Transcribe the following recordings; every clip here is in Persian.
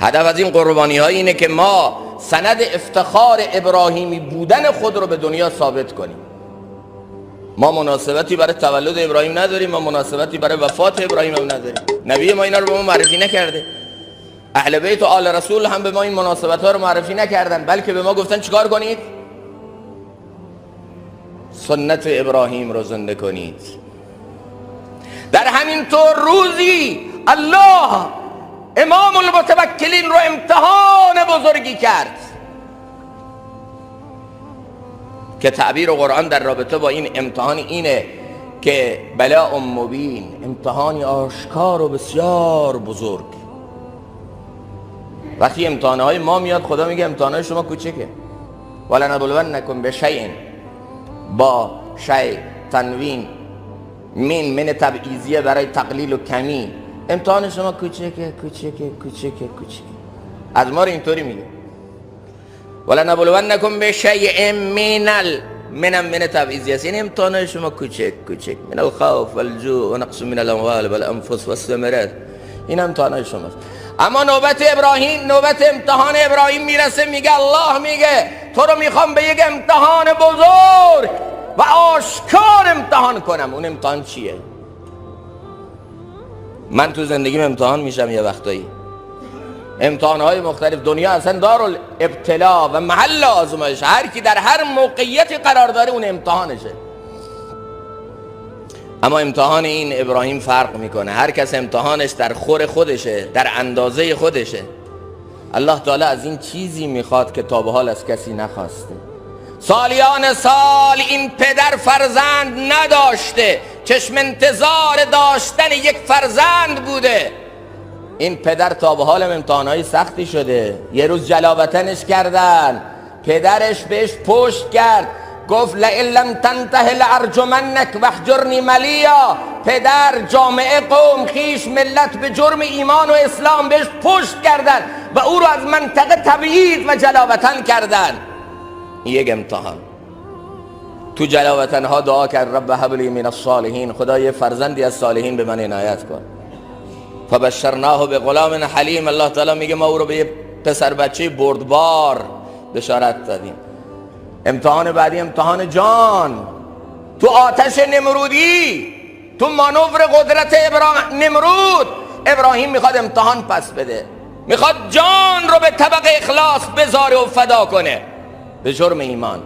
هدف از این قربانی ها اینه که ما سند افتخار ابراهیمی بودن خود رو به دنیا ثابت کنیم. ما مناسبتی برای تولد ابراهیم نداریم، ما مناسبتی برای وفات ابراهیم هم نداریم. نبی ما اینا رو به ما معرفی نکرده. اهل بیت و آل رسول هم به ما این مناسبت ها رو معرفی نکردن، بلکه به ما گفتن چیکار کنید؟ سنت ابراهیم رو زنده کنید. در همین طور روزی الله امام المتوکلین رو امتحان بزرگی کرد که تعبیر قرآن در رابطه با این امتحان اینه که بلاء مبین، امتحانی آشکار و بسیار بزرگ. وقتی امتحانهای ما میاد خدا میگه امتحانهای شما کوچکه. ولنبلونکم بشیء، با شیء تنوین من تبعیضیه برای تقلیل و کمی. امتحان شما کوچکه کوچکه کوچکه کوچکه. از ما رو اینطوری میگه ولنبلونکم بشیء من تبعیضیه، یعنی امتحان شما کوچک کوچک، من الخوف والجوع و نقص من الاموال والانفس والثمرات، این امتحان شماست. اما نوبت ابراهیم، نوبت امتحان ابراهیم میرسه، میگه الله میگه تو رو میخوام به یک امتحان بزرگ و آشکار امتحان کنم. اون امتحان چیه؟ من تو زندگیم امتحان میشم یه وقتایی، امتحانهای مختلف. دنیا اصلا دارالابتلا و محل آزمایش، هر کی در هر موقعیتی قرار داره اون امتحانشه. اما امتحان این ابراهیم فرق میکنه. هر کس امتحانش در خور خودشه، در اندازه خودشه. الله تعالی از این چیزی میخواد که تا به حال از کسی نخواسته. سالیان سال این پدر فرزند نداشته، چشم انتظار داشتن یک فرزند بوده. این پدر تا به حال امتحانهای سختی شده. یه روز جلاوطنش کردن، پدرش بهش پشت کرد، گفت لئن لم تنته لارجمنک واهجرنی ملیا. پدر، جامعه، قوم، خیش، ملت به جرم ایمان و اسلام بهش پشت کردن و او رو از منطقه تبعید و جلاوطن کردن. یک امتحان. تو جلاوطن ها دعا کرد رب هب لی من الصالحین، خدا یه فرزندی از صالحین به من عنایت کن. فبشرناه بغلام حلیم. الله تعالی میگه ما او رو به یه پسر بچه بردبار بشارت دادیم. امتحان بعدی امتحان جان. تو آتش نمرودی، تو مانور قدرت نمرود، ابراهیم میخواد امتحان پس بده، میخواد جان رو به طبق اخلاص بذاره و فدا کنه. به جرم ایمان،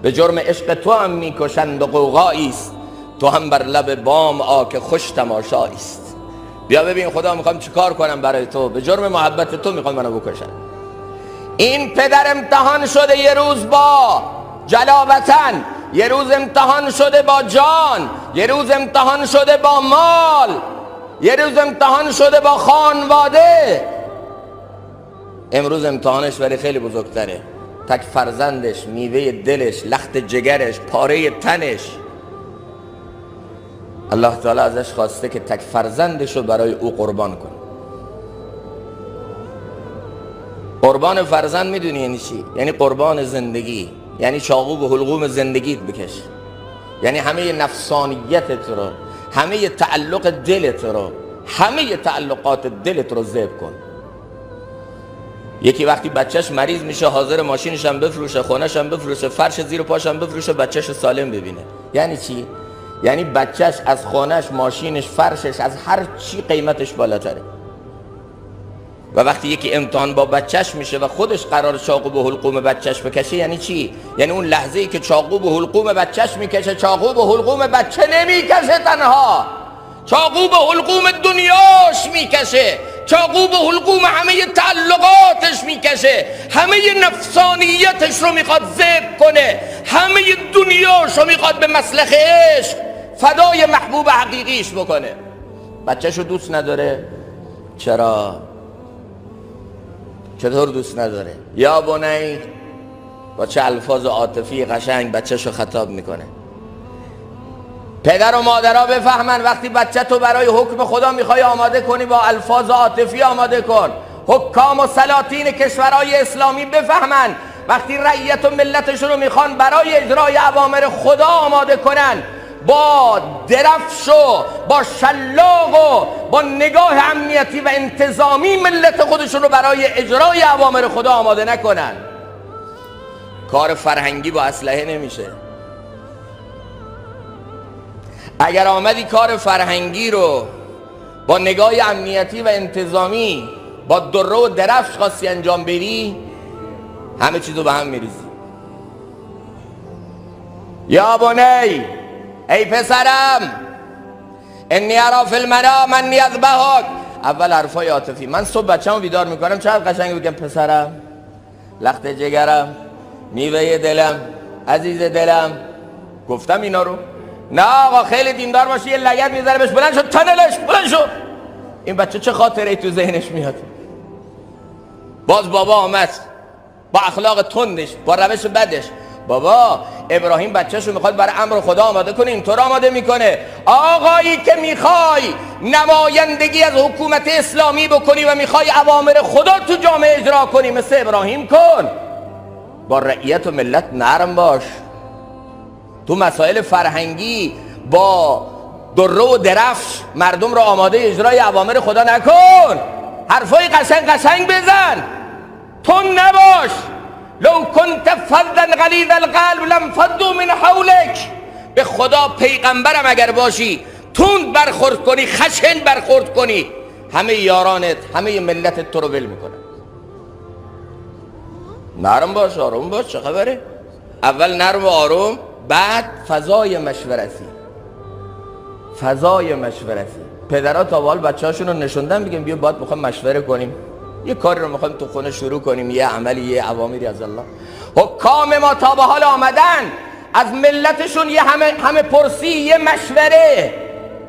به جرم عشق تو هم میکشند و قوقایی است، تو هم بر لب بام آ که خوش تماشایی است. بیا ببین خدا میخوام چیکار کنم برای تو، به جرم محبت تو میخوام منو بکشن. این پدر امتحان شده یه روز با جلاوطن، یه روز امتحان شده با جان، یه روز امتحان شده با مال، یه روز امتحان شده با خانواده. امروز امتحانش ولی خیلی بزرگتره. تک فرزندش، میوه دلش، لخت جگرش، پاره تنش. الله تعالی ازش خواسته که تک فرزندش رو برای او قربان کنه. قربان فرزند میدونی یعنی چی؟ یعنی قربان زندگی، یعنی چاقو به حلقوم زندگیت بکش، یعنی همه نفسانیتت رو، همه تعلق دلت رو، همه تعلقات دلت رو ذبح کن. یکی وقتی بچهش مریض میشه حاضر ماشینش هم بفروشه، خونش هم بفروشه، فرش زیر پاش هم بفروشه، بچهش سالم ببینه. یعنی چی؟ یعنی بچهش از خونش، ماشینش، فرشش، از هر چی قیمتش بالاتره. و وقتی یکی امتحان با بچهش میشه و خودش قرار چاقو به حلقوم بچهش بکشه، یعنی چی؟ یعنی اون لحظه ای که چاقو به حلقوم بچهش میکشه، چاقو به حلقوم بچه نمیکشه تنها، چاقو به حلقوم دنیاش میکشه، چاقو به حلقوم همه تعلقاتش میکشه، همه نفسانیتش رو میخواد ذبح کنه، همه دنیاش رو میخواد به مسلخ عشق فدای محبوب حقیقیش بکنه. بچهش رو دوست نداره؟ چرا؟ چطور دوست نداره؟ یا بنی، با چه الفاظ عاطفی قشنگ بچه‌شو خطاب میکنه. پدر و مادرها بفهمن وقتی بچه تو برای حکم خدا میخوای آماده کنی با الفاظ عاطفی آماده کن. حکام و سلاطین کشورهای اسلامی بفهمن وقتی رعیت و ملتشون رو میخوان برای اجرای اوامر خدا آماده کنن، با درفش و با شلاق و با نگاه امنیتی و انتظامی ملت خودشون رو برای اجرای اوامر خدا آماده نکنن. کار فرهنگی با اسلحه نمیشه. اگر آمدی کار فرهنگی رو با نگاه امنیتی و انتظامی با دره و درفش خواستی انجام بدی، همه چیزو به هم میریزی. یا بنی، ای پسرم، انی ارا فی المنام انی اذبحک. اول حرفای عاطفی. من صبح بچه‌مو بیدار میکنم چقدر قشنگ بگم پسرم، لخت جگرم، میوه دلم، عزیز دلم. گفتم اینا رو؟ نه آقا، خیلی دیندار باشی یه لگد میذاره بهش بلند شو تنلش بلند شو. این بچه چه خاطره تو ذهنش میاد؟ باز بابا آمد با اخلاق تندش، با روش بدش. بابا ابراهیم بچه‌شو میخواد برای امر خدا آماده کنه، اینطور آماده میکنه. آقایی که میخوای نمایندگی از حکومت اسلامی بکنی و میخوای اوامر خدا تو جامعه اجرا کنی، مثل ابراهیم کن. با رعیت و ملت نرم باش. تو مسائل فرهنگی با دره و درفش مردم رو آماده اجرای اوامر خدا نکن. حرفای قشنگ بزن، تون نباش. لو کنت فظا غلیظ القلب لانفضوا من حولک. به خدا پیغمبرم اگر باشی تند برخورد کنی، خشن برخورد کنی، همه یارانت، همه ملتت تو رو ول میکنن. نرم باش، آروم باش. چه خبره؟ اول نرم و آروم، بعد فضای مشورتی. فضای مشورتی. پدرها تا به حال بچه‌هاشون رو نشوندن میگن بیا باید میخوام مشوره کنیم، یه کاری رو میخوایم تو خونه شروع کنیم، یه عملی، یه اوامری از الله. حکام ما تا به حال آمدن از ملتشون یه همه پرسی، یه مشوره،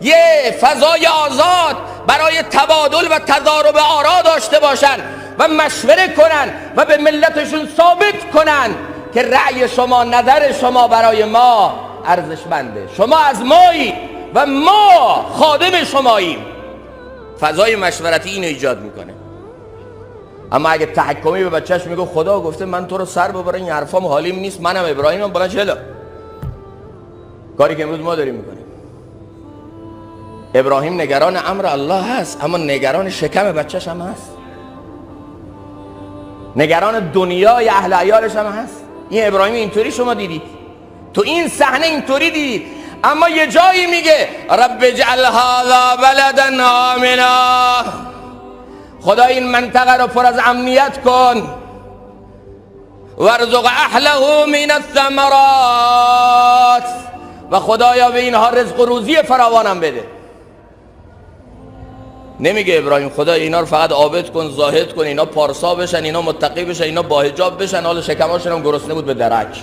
یه فضای آزاد برای تبادل و تضارب آرا داشته باشن و مشوره کنن و به ملتشون ثابت کنن که رأی شما، نظر شما برای ما ارزشمنده. شما از مایید و ما خادم شماییم. فضای مشورتی اینو ایجاد میکنه. اما اگه تحکمی به بچهش میگه خدا گفته من تو رو سر ببرم، این حرفام حالیم نیست، منم ابراهیمم، بلند جلو. کاری که امروز ما داریم میکنیم. ابراهیم نگران امر الله هست، اما نگران شکم بچهش هم هست، نگران دنیای اهل عیالش هم هست. این ابراهیم اینطوری شما دیدید، تو این صحنه اینطوری دیدید. اما یه جایی میگه رب اجعل هذا بلدا آمنا، خدا این منطقه رو پر از امنیت کن. وارزق اهله من الثمرات، و خدایا به اینها رزق و روزی فراوانم بده. نمیگه ابراهیم خدا اینا رو فقط عابد کن، زاهد کن، اینا پارسا بشن، اینا متقی بشن، اینا با حجاب بشن، حالا شکماشون هم گرسنه بود به درک.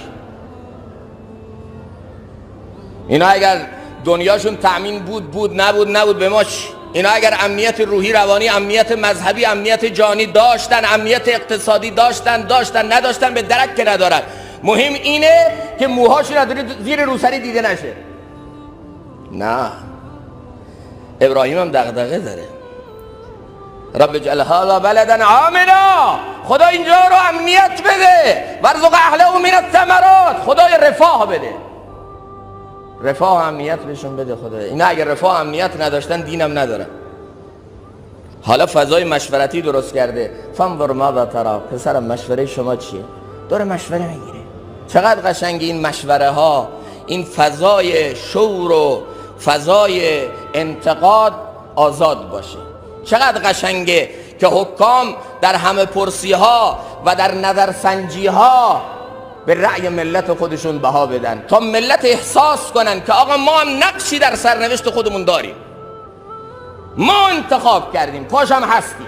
اینا اگر دنیاشون تأمین بود نبود به ما چی؟ اینا اگر امنیت روحی، روانی، امنیت مذهبی، امنیت جانی داشتن، امنیت اقتصادی داشتن نداشتن، به درک که ندارن. مهم اینه که موهاشون از زیر روسری دیده نشه. نه، ابراهیم هم دغدغه داره. رب اجعل هذا بلدا آمنا، خدا اینجا رو امنیت بده. وارزق اهله من الثمرات، خدای رفاه بده، رفاه امنیت بهشون بده. خدا اینا اگر رفاه امنیت نداشتن دینم ندارن. حالا فضای مشورتی درست کرده. فانظر ماذا ترى، پسرم مشوره شما چیه؟ داره مشوره میگیره. چقدر قشنگ این مشوره ها، این فضای شور و فضای انتقاد آزاد باشه. چقدر قشنگه که حکام در همه پرسی ها و در نظرسنجی ها به رأی ملت خودشون بها بدن، تا ملت احساس کنن که آقا ما هم نقشی در سرنوشت خودمون داریم، ما انتخاب کردیم، پاشم هستیم،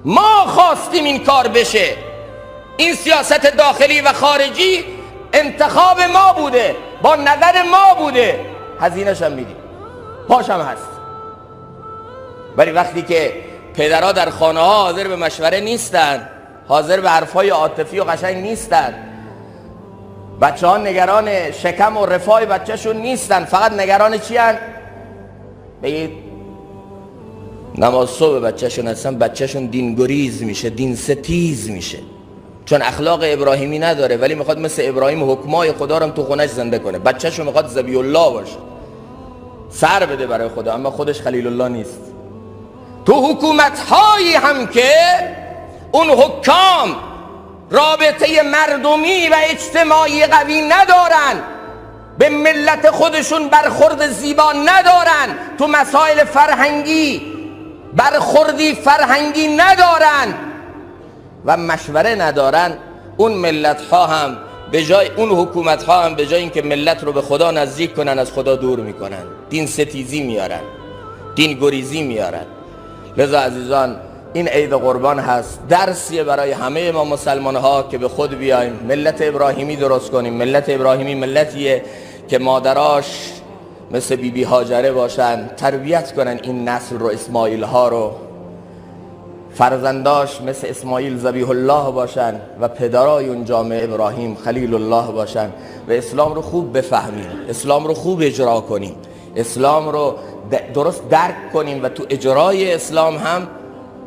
ما خواستیم این کار بشه، این سیاست داخلی و خارجی انتخاب ما بوده، با نظر ما بوده، هزینه‌ش هم میدیم، پاشم هست. ولی وقتی که پدرها در خانه ها حاضر به مشوره نیستن، حاضر به حرفای عاطفی و قشنگ نیستن، بچه ها نگران شکم و رفاه بچهشون نیستن، فقط نگران چی هن؟ بگید نماز صبح بچهشون هستن، بچهشون دین گریز میشه، دین ستیز میشه. چون اخلاق ابراهیمی نداره، ولی میخواد مثل ابراهیم حکمای خدا رو تو خونش زنده کنه. بچه‌شو میخواد ذبیح الله باشه، سر بده برای خدا، اما خودش خلیل الله نیست. تو حکومت‌هایی هم که اون حکام رابطه مردمی و اجتماعی قوی ندارن، به ملت خودشون برخورد زیبا ندارن، تو مسائل فرهنگی برخوردی فرهنگی ندارن و مشوره ندارن، اون ملت ها هم به جای اون حکومت ها هم به جای اینکه ملت رو به خدا نزدیک کنن، از خدا دور میکنن، دین ستیزی میارن، دین گریزی میارن. لذا عزیزان، این عید قربان هست، درسیه برای همه ما مسلمان ها که به خود بیایم، ملت ابراهیمی درست کنیم. ملت ابراهیمی ملتیه که مادراش مثل بیبی هاجره باشن، تربیت کنن این نسل رو، اسماعیل ها رو، فرزنداش مثل اسماعیل ذبیح الله باشن و پدرای اون جامعه ابراهیم خلیل الله باشن و اسلام رو خوب بفهمیم، اسلام رو خوب اجرا کنیم، اسلام رو درست درک کنیم و تو اجرای اسلام هم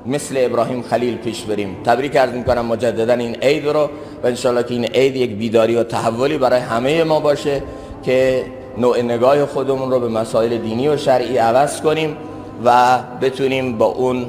مثل ابراهیم خلیل پیش بریم. تبریک عرض میکنم مجددا این عید رو و انشالله که این عید یک بیداری و تحولی برای همه ما باشه که نوع نگاه خودمون رو به مسائل دینی و شرعی عوض کنیم و بتونیم با اون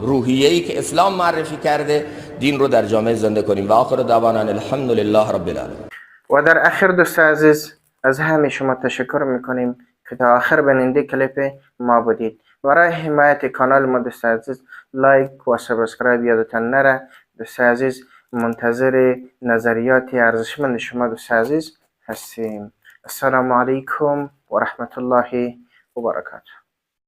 روحیه‌ای که اسلام معرفی کرده دین رو در جامعه زنده کنیم. و آخر دعوانا الحمد لله رب العالمین. و در آخر دوست عزیز از همه شما تشکر میکنیم که تا آخر بیننده کلیپ ما بودید. برای حمایت کانال ما دوست عزیز لایک و سابسکرایب یادتان نره. دوست عزیز منتظر نظریات ارزشمند شما دوست عزیز هستیم. السلام علیکم و رحمت الله و برکاته.